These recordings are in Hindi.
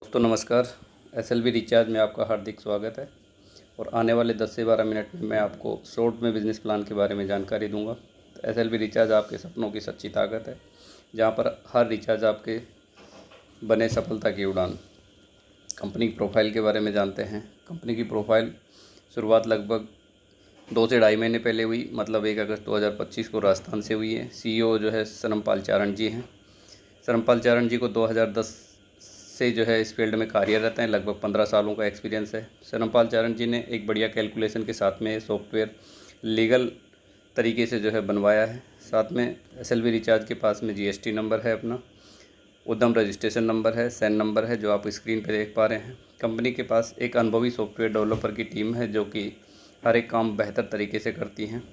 दोस्तों नमस्कार। एसएलवी रिचार्ज में आपका हार्दिक स्वागत है। और आने वाले 10 से 12 मिनट में मैं आपको शॉर्ट में बिज़नेस प्लान के बारे में जानकारी दूंगा। तो एसएलवी रिचार्ज आपके सपनों की सच्ची ताकत है, जहां पर हर रिचार्ज आपके बने सफलता की उड़ान। कंपनी की प्रोफाइल के बारे में जानते हैं। कंपनी की प्रोफाइल शुरुआत लगभग 2 से ढाई महीने पहले हुई, मतलब 1 अगस्त 2025 को राजस्थान से हुई है। सीईओ जो है सरमपाल चारण जी हैं। सरमपाल चारण जी को 2010 से जो है इस फील्ड में कार्यरत हैं। लगभग 15 सालों का एक्सपीरियंस है। सरमपाल चारण जी ने एक बढ़िया कैलकुलेशन के साथ में सॉफ्टवेयर लीगल तरीके से जो है बनवाया है। साथ में एसएलवी रिचार्ज के पास में जीएसटी नंबर है, अपना उद्यम रजिस्ट्रेशन नंबर है, सैन नंबर है, जो आप स्क्रीन पर देख पा रहे हैं। कंपनी के पास एक अनुभवी सॉफ्टवेयर डेवलपर की टीम है, जो कि हर एक काम बेहतर तरीके से करती हैं।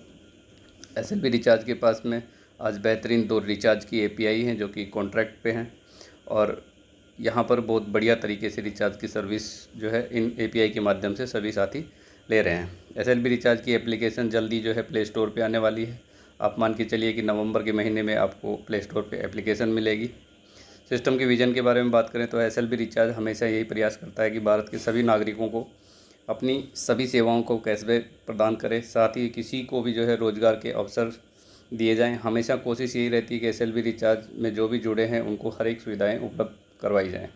एसएलवी रिचार्ज के पास में आज बेहतरीन 2 रिचार्ज की एपीआई हैं, जो कि कॉन्ट्रैक्ट पे हैं, और यहाँ पर बहुत बढ़िया तरीके से रिचार्ज की सर्विस जो है इन एपीआई के माध्यम से सभी साथी ले रहे हैं। एसएलवी रिचार्ज की एप्लीकेशन जल्दी जो है प्ले स्टोर पे आने वाली है। आप मान के चलिए कि नवंबर के महीने में आपको प्ले स्टोर पे एप्लीकेशन मिलेगी। सिस्टम के विजन के बारे में बात करें तो एसएलवी रिचार्ज हमेशा यही प्रयास करता है कि भारत के सभी नागरिकों को अपनी सभी सेवाओं को कैशबैक प्रदान करे, साथ ही किसी को भी जो है रोज़गार के अवसर दिए जाएं। हमेशा कोशिश यही रहती है कि एसएलवी रिचार्ज में जो भी जुड़े हैं उनको हर एक सुविधाएं उपलब्ध करवाई जाएं।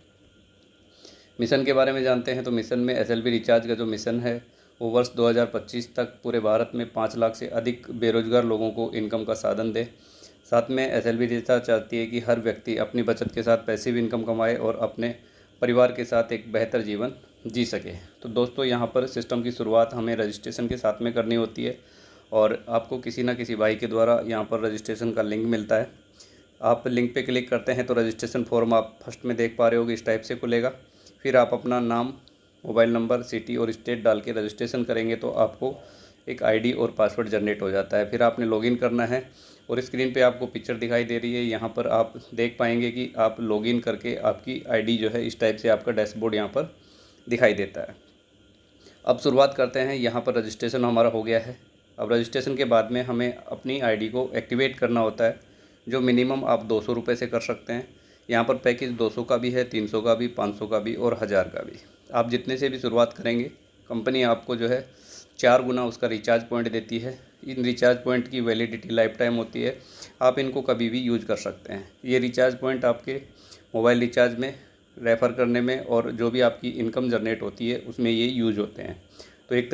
मिशन के बारे में जानते हैं तो मिशन में एसएलवी रिचार्ज का जो मिशन है वो वर्ष 2025 तक पूरे भारत में 5 लाख से अधिक बेरोजगार लोगों को इनकम का साधन दे। साथ में एसएलवी रिचार्ज चाहती है कि हर व्यक्ति अपनी बचत के साथ पैसिव इनकम कमाए और अपने परिवार के साथ एक बेहतर जीवन जी सके। तो दोस्तों, यहाँ पर सिस्टम की शुरुआत हमें रजिस्ट्रेशन के साथ में करनी होती है, और आपको किसी न किसी भाई के द्वारा यहाँ पर रजिस्ट्रेशन का लिंक मिलता है। आप लिंक पे क्लिक करते हैं तो रजिस्ट्रेशन फॉर्म आप फर्स्ट में देख पा रहे होगे, इस टाइप से खुलेगा। फिर आप अपना नाम, मोबाइल नंबर, सिटी और स्टेट डाल के रजिस्ट्रेशन करेंगे तो आपको एक आईडी और पासवर्ड जनरेट हो जाता है। फिर आपने लॉगिन करना है, और स्क्रीन पे आपको पिक्चर दिखाई दे रही है। यहाँ पर आप देख पाएंगे कि आप लॉगिन करके आपकी आईडी जो है इस टाइप से आपका डैशबोर्ड यहाँ पर दिखाई देता है। अब शुरुआत करते हैं। यहाँ पर रजिस्ट्रेशन हमारा हो गया है। अब रजिस्ट्रेशन के बाद में हमें अपनी आईडी को एक्टिवेट करना होता है, जो मिनिमम आप 200 रुपये से कर सकते हैं। यहाँ पर पैकेज 200 का भी है, 300 का भी, 500 का भी और 1000 का भी। आप जितने से भी शुरुआत करेंगे, कंपनी आपको जो है 4 गुना उसका रिचार्ज पॉइंट देती है। इन रिचार्ज पॉइंट की वैलिडिटी लाइफ टाइम होती है, आप इनको कभी भी यूज कर सकते हैं। ये रिचार्ज पॉइंट आपके मोबाइल रिचार्ज में, रेफ़र करने में, और जो भी आपकी इनकम जनरेट होती है उसमें ये यूज होते हैं। तो एक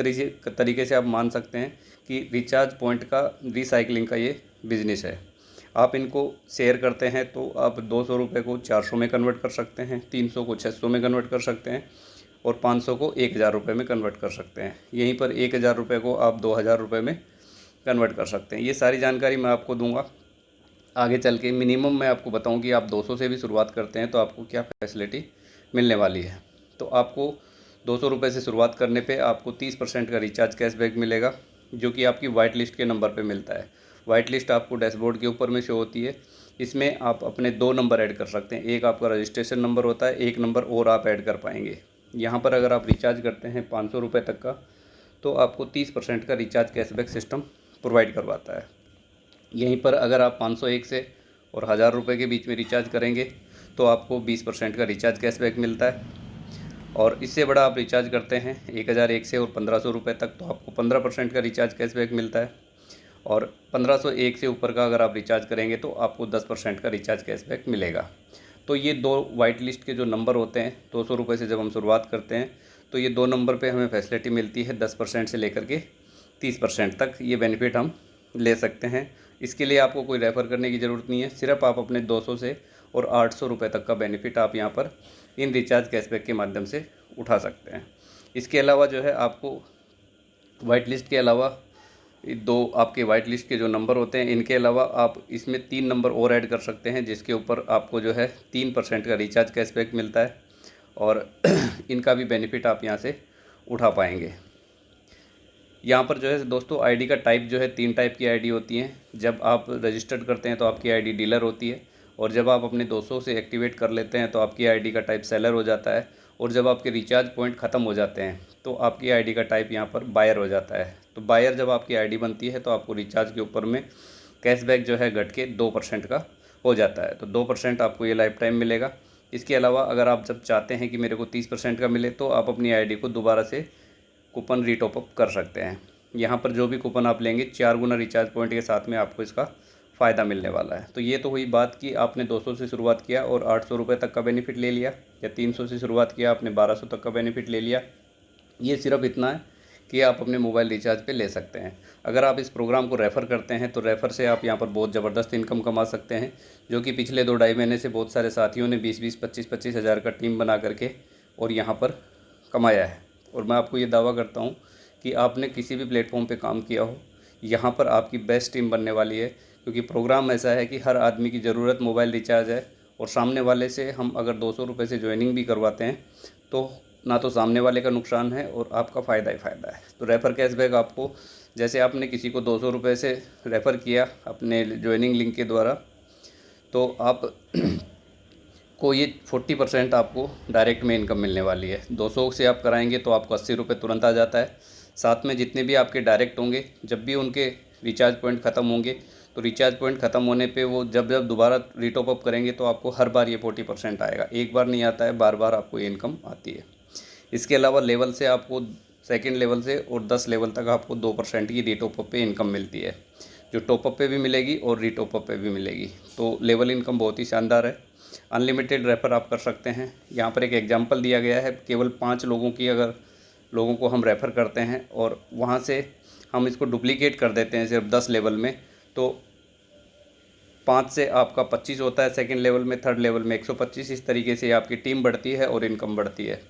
तरीके से आप मान सकते हैं कि रिचार्ज पॉइंट का रिसाइकलिंग का ये बिज़नेस है। आप इनको शेयर करते हैं तो आप 200 रुपये को 400 में कन्वर्ट कर सकते हैं, 300 को 600 में कन्वर्ट कर सकते हैं, और 500 को 1000 रुपये में कन्वर्ट कर सकते हैं। यहीं पर 1000 रुपये को आप 2000 रुपये में कन्वर्ट कर सकते हैं। ये सारी जानकारी मैं आपको दूंगा आगे चल के। मिनिमम मैं आपको बताऊं कि आप 200 से भी शुरुआत करते हैं तो आपको क्या फैसिलिटी मिलने वाली है। तो आपको 200 रुपये से शुरुआत करने पे आपको 30% का रिचार्ज कैशबैक मिलेगा, जो कि आपकी वाइट लिस्ट के नंबर पे मिलता है। वाइट लिस्ट आपको डैशबोर्ड के ऊपर में शो होती है। इसमें आप अपने 2 नंबर ऐड कर सकते हैं। एक आपका रजिस्ट्रेशन नंबर होता है, एक नंबर और आप ऐड कर पाएंगे। यहाँ पर अगर आप रिचार्ज करते हैं 500 रुपये तक का, तो आपको 30% का रिचार्ज कैशबैक सिस्टम प्रोवाइड करवाता है। यहीं पर अगर आप 501 से और 1000 रुपये के बीच में रिचार्ज करेंगे तो आपको 20% का रिचार्ज कैशबैक मिलता है। और इससे बड़ा आप रिचार्ज करते हैं 1001 से और 1500 रुपये तक, तो आपको 15% का रिचार्ज कैशबैक मिलता है। और 1501 से ऊपर का अगर आप रिचार्ज करेंगे तो आपको 10% का रिचार्ज कैशबैक मिलेगा। तो ये 2 वाइट लिस्ट के जो नंबर होते हैं, 200 रुपये से जब हम शुरुआत करते हैं तो ये 2 नंबर पे हमें फैसिलिटी मिलती है 10% से लेकर के 30% तक। ये बेनिफिट हम ले सकते हैं। इसके लिए आपको कोई रेफ़र करने की ज़रूरत नहीं है। सिर्फ आप अपने 200 से और 800 रुपये तक का बेनिफिट आप यहाँ पर इन रिचार्ज कैशबैक के माध्यम से उठा सकते हैं। इसके अलावा जो है आपको वाइट लिस्ट के अलावा 2 आपके वाइट लिस्ट के जो नंबर होते हैं, इनके अलावा आप इसमें 3 नंबर और ऐड कर सकते हैं, जिसके ऊपर आपको जो है 3% का रिचार्ज कैशबैक मिलता है, और इनका भी बेनिफिट आप यहाँ से उठा पाएंगे। यहाँ पर जो है दोस्तों, आईडी का टाइप जो है 3 टाइप की आईडी होती हैं। जब आप रजिस्टर्ड करते हैं तो आपकी आईडी डीलर होती है, और जब आप अपने 200 से एक्टिवेट कर लेते हैं तो आपकी आईडी का टाइप सेलर हो जाता है, और जब आपके रिचार्ज पॉइंट ख़त्म हो जाते हैं तो आपकी आईडी का टाइप यहाँ पर बायर हो जाता है। तो बायर जब आपकी आईडी बनती है तो आपको रिचार्ज के ऊपर में कैशबैक जो है घट के 2% का हो जाता है। तो 2% आपको ये लाइफ टाइम मिलेगा। इसके अलावा अगर आप जब चाहते हैं कि मेरे को 30% का मिले तो आप अपनी आईडी को दोबारा से कूपन रीटॉप अप कर सकते हैं। यहाँ पर जो भी कूपन आप लेंगे 4 गुना रिचार्ज पॉइंट के साथ में आपको इसका फ़ायदा मिलने वाला है। तो ये तो हुई बात कि आपने 200 से शुरुआत किया और 800 रुपये तक का बेनिफिट ले लिया, या 300 से शुरुआत किया आपने 1200 तक का बेनिफिट ले लिया। ये सिर्फ इतना है कि आप अपने मोबाइल रिचार्ज पे ले सकते हैं। अगर आप इस प्रोग्राम को रेफ़र करते हैं तो रेफ़र से आप यहाँ पर बहुत ज़बरदस्त इनकम कमा सकते हैं, जो कि पिछले 2-2.5 महीने से बहुत सारे साथियों ने 20-20, 25-25 हज़ार का टीम बना करके और यहाँ पर कमाया है। और मैं आपको ये दावा करता हूँ कि आपने किसी भी प्लेटफॉर्म पे काम किया हो, यहाँ पर आपकी बेस्ट टीम बनने वाली है, क्योंकि प्रोग्राम ऐसा है कि हर आदमी की ज़रूरत मोबाइल रिचार्ज है। और सामने वाले से हम अगर 200 रुपये से ज्वाइनिंग भी करवाते हैं तो ना तो सामने वाले का नुकसान है और आपका फ़ायदा ही फ़ायदा है। तो रेफ़र कैशबैक आपको, जैसे आपने किसी को 200 रुपये से रेफ़र किया अपने ज्वाइनिंग लिंक के द्वारा, तो आप को ये 40% आपको डायरेक्ट में इनकम मिलने वाली है। 200 से आप कराएंगे तो आपको 80 रुपये तुरंत आ जाता है। साथ में जितने भी आपके डायरेक्ट होंगे, जब भी उनके रिचार्ज पॉइंट ख़त्म होंगे तो रिचार्ज पॉइंट ख़त्म होने पे वो जब जब दोबारा रीटॉप अप करेंगे तो आपको हर बार ये 40% आएगा। एक बार नहीं आता है, बार बार आपको ये इनकम आती है। इसके अलावा लेवल से आपको सेकंड लेवल से और 10 लेवल तक आपको 2% की रीटॉप अप पे इनकम मिलती है, जो टॉप अप पे भी मिलेगी और रीटॉप अप पे भी मिलेगी। तो लेवल इनकम बहुत ही शानदार है। अनलिमिटेड रेफ़र आप कर सकते हैं। यहाँ पर एक एग्जांपल दिया गया है, केवल 5 लोगों की अगर लोगों को हम रेफ़र करते हैं और वहाँ से हम इसको डुप्लीकेट कर देते हैं सिर्फ 10 लेवल में, तो 5 से आपका 25 होता है सेकंड लेवल में, थर्ड लेवल में 125। इस तरीके से आपकी टीम बढ़ती है और इनकम बढ़ती है।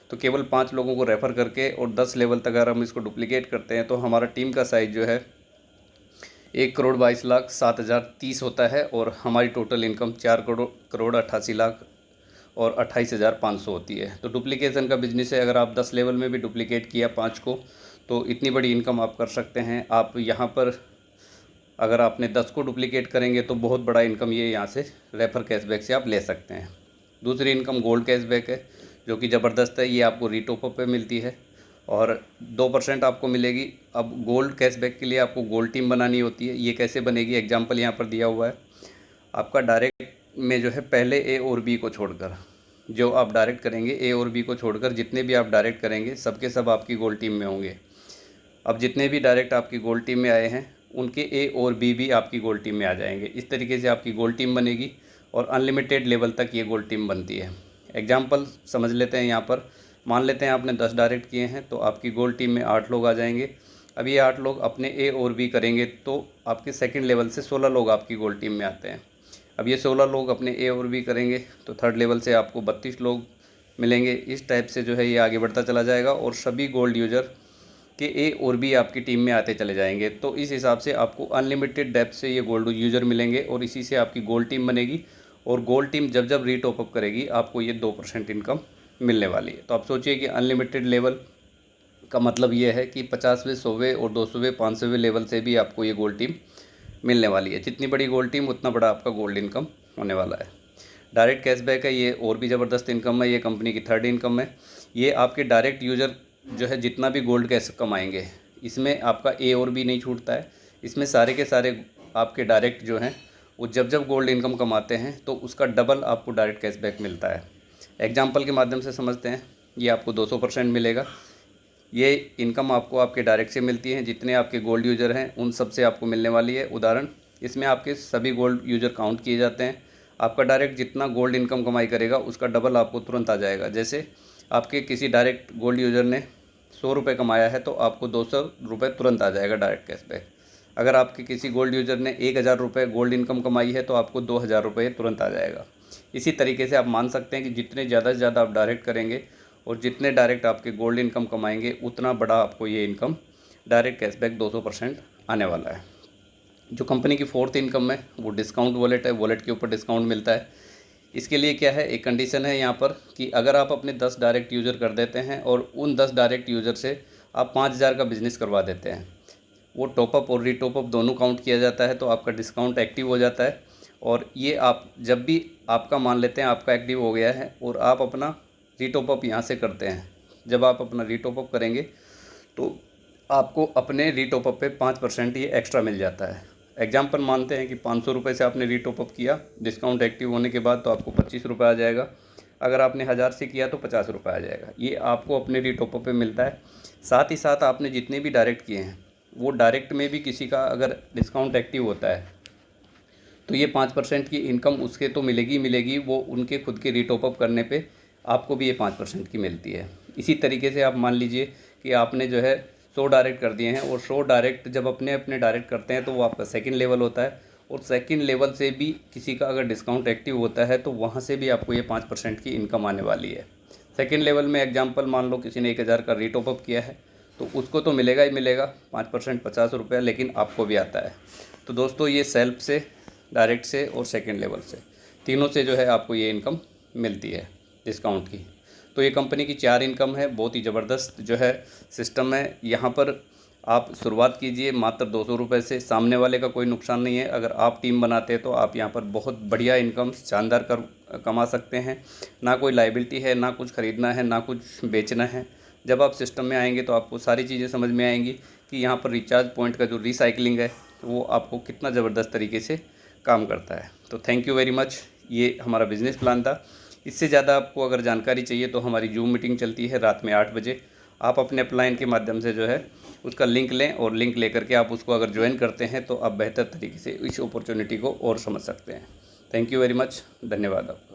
तो केवल 5 लोगों को रेफ़र करके और 10 लेवल तक अगर हम इसको डुप्लीकेट करते हैं तो हमारा टीम का साइज़ जो है 1,22,07,030 होता है और हमारी टोटल इनकम 4,88,00,000 और 28,500 होती है। तो डुप्लीकेशन का बिजनेस है। अगर आप 10 लेवल में भी डुप्लीकेट किया 5 को तो इतनी बड़ी इनकम आप कर सकते हैं। आप यहाँ पर अगर आपने 10 को डुप्लीकेट करेंगे तो बहुत बड़ा इनकम ये यहाँ से रेफ़र कैशबैक से आप ले सकते हैं। दूसरी इनकम गोल्ड कैशबैक है, जो कि ज़बरदस्त है। ये आपको रीटॉप अप पे मिलती है और 2% आपको मिलेगी। अब गोल्ड कैशबैक के लिए आपको गोल्ड टीम बनानी होती है। ये कैसे बनेगी, एग्जांपल यहाँ पर दिया हुआ है। आपका डायरेक्ट में जो है पहले ए और बी को छोड़कर, जो आप डायरेक्ट करेंगे ए और बी को छोड़कर जितने भी आप डायरेक्ट करेंगे सबके सब आपकी गोल्ड टीम में होंगे। अब जितने भी डायरेक्ट आपकी गोल्ड टीम में आए हैं उनके ए और बी भी आपकी गोल्ड टीम में आ जाएंगे। इस तरीके से आपकी गोल्ड टीम बनेगी और अनलिमिटेड लेवल तक ये गोल्ड टीम बनती है। एग्जांपल समझ लेते हैं। यहाँ पर मान लेते हैं आपने 10 डायरेक्ट किए हैं तो आपकी गोल्ड टीम में 8 लोग आ जाएंगे। अब ये 8 लोग अपने ए और बी करेंगे तो आपके सेकंड लेवल से 16 लोग आपकी गोल्ड टीम में आते हैं। अब ये 16 लोग अपने ए और बी करेंगे तो थर्ड लेवल से आपको 32 लोग मिलेंगे। इस टाइप से जो है ये आगे बढ़ता चला जाएगा और सभी गोल्ड यूज़र के ए और बी आपकी टीम में आते चले जाएंगे। तो इस हिसाब से आपको अनलिमिटेड डेप्थ से ये गोल्ड यूज़र मिलेंगे और इसी से आपकी गोल्ड टीम बनेगी। और गोल्ड टीम जब जब रीटॉप अप करेगी आपको ये 2% इनकम मिलने वाली है। तो आप सोचिए कि अनलिमिटेड लेवल का मतलब ये है कि 50वें, 100वें और 200वें, 500वें लेवल से भी आपको ये गोल्ड टीम मिलने वाली है। जितनी बड़ी गोल्ड टीम उतना बड़ा आपका गोल्ड इनकम होने वाला है। डायरेक्ट कैशबैक है, ये और भी ज़बरदस्त इनकम है। ये कंपनी की थर्ड इनकम है। ये आपके डायरेक्ट यूज़र जो है जितना भी गोल्ड कैश कमाएंगे, इसमें आपका ए और बी नहीं छूटता है। इसमें सारे के सारे आपके डायरेक्ट जो हैं वो जब जब गोल्ड इनकम कमाते हैं तो उसका डबल आपको डायरेक्ट कैशबैक मिलता है। एग्जांपल के माध्यम से समझते हैं। ये आपको 200% मिलेगा। ये इनकम आपको आपके डायरेक्ट से मिलती है। जितने आपके गोल्ड यूज़र हैं उन सब से आपको मिलने वाली है। उदाहरण, इसमें आपके सभी गोल्ड यूज़र काउंट किए जाते हैं। आपका डायरेक्ट जितना गोल्ड इनकम कमाई करेगा उसका डबल आपको तुरंत आ जाएगा। जैसे आपके किसी डायरेक्ट गोल्ड यूज़र ने 100 रुपये कमाया है तो आपको 200 रुपये तुरंत आ जाएगा डायरेक्ट कैशबैक। अगर आपके किसी गोल्ड यूज़र ने 1000 रुपये गोल्ड इनकम कमाई है तो आपको 2000 रुपये तुरंत आ जाएगा। इसी तरीके से आप मान सकते हैं कि जितने ज़्यादा से ज़्यादा आप डायरेक्ट करेंगे और जितने डायरेक्ट आपके गोल्ड इनकम कमाएंगे उतना बड़ा आपको ये इनकम डायरेक्ट कैशबैक 200% आने वाला है। जो कंपनी की फोर्थ इनकम है वो डिस्काउंट वॉलेट है। वॉलेट के ऊपर डिस्काउंट मिलता है। इसके लिए क्या है, एक कंडीशन है यहाँ पर कि अगर आप अपने 10 डायरेक्ट यूज़र कर देते हैं और उन 10 डायरेक्ट यूज़र से आप 5000 का बिज़नेस करवा देते हैं, वो टॉपअप और रीटॉपअप दोनों काउंट किया जाता है तो आपका डिस्काउंट एक्टिव हो जाता है। और ये आप जब भी आपका मान लेते हैं आपका एक्टिव हो गया है और आप अपना रीटॉपअप यहाँ से करते हैं, जब आप अपना रीटॉपअप करेंगे तो आपको अपने रीटॉपअप पे 5% ये एक्स्ट्रा मिल जाता है। एग्जाम्पल मानते हैं कि 500 रुपये से आपने रीटॉप अप किया, डिस्काउंट एक्टिव होने के बाद तो आपको 25 रुपये आ जाएगा। अगर आपने 1000 से किया तो 50 रुपये आ जाएगा। ये आपको अपने रीटॉप अप पे मिलता है। साथ ही साथ आपने जितने भी डायरेक्ट किए हैं वो डायरेक्ट में भी किसी का अगर डिस्काउंट एक्टिव होता है तो ये 5% की इनकम उसके तो मिलेगी मिलेगी, वो उनके खुद के रीटॉप अप करने पे आपको भी ये 5% की मिलती है। इसी तरीके से आप मान लीजिए कि आपने जो है 100 डायरेक्ट कर दिए हैं और 100 डायरेक्ट जब अपने अपने डायरेक्ट करते हैं तो वो आपका सेकंड लेवल होता है, और सेकंड लेवल से भी किसी का अगर डिस्काउंट एक्टिव होता है तो वहाँ से भी आपको ये 5% की इनकम आने वाली है। सेकंड लेवल में एग्जांपल मान लो किसी ने 1000 का रीटॉप अप किया है तो उसको तो मिलेगा ही मिलेगा 5% 50 रुपये, लेकिन आपको भी आता है। तो दोस्तों ये सेल्फ से, डायरेक्ट से और सेकंड लेवल से, तीनों से जो है आपको ये इनकम मिलती है डिस्काउंट की। तो ये कंपनी की 4 इनकम है, बहुत ही ज़बरदस्त जो है सिस्टम है। यहाँ पर आप शुरुआत कीजिए मात्र 200 रुपये से, सामने वाले का कोई नुकसान नहीं है। अगर आप टीम बनाते हैं तो आप यहाँ पर बहुत बढ़िया इनकम शानदार कमा सकते हैं। ना कोई लायबिलिटी है, ना कुछ ख़रीदना है, ना कुछ बेचना है। जब आप सिस्टम में आएंगे तो आपको सारी चीज़ें समझ में आएंगी कि यहाँ पर रिचार्ज पॉइंट का जो रिसाइकलिंग है वो आपको कितना ज़बरदस्त तरीके से काम करता है। तो थैंक यू वेरी मच। ये हमारा बिज़नेस प्लान था। इससे ज़्यादा आपको अगर जानकारी चाहिए तो हमारी जूम मीटिंग चलती है रात में 8 बजे। आप अपने अपलाइन के माध्यम से जो है उसका लिंक लें, और लिंक लेकर के आप उसको अगर ज्वाइन करते हैं तो आप बेहतर तरीके से इस अपॉर्चुनिटी को और समझ सकते हैं। Thank you very much. धन्यवाद आपका।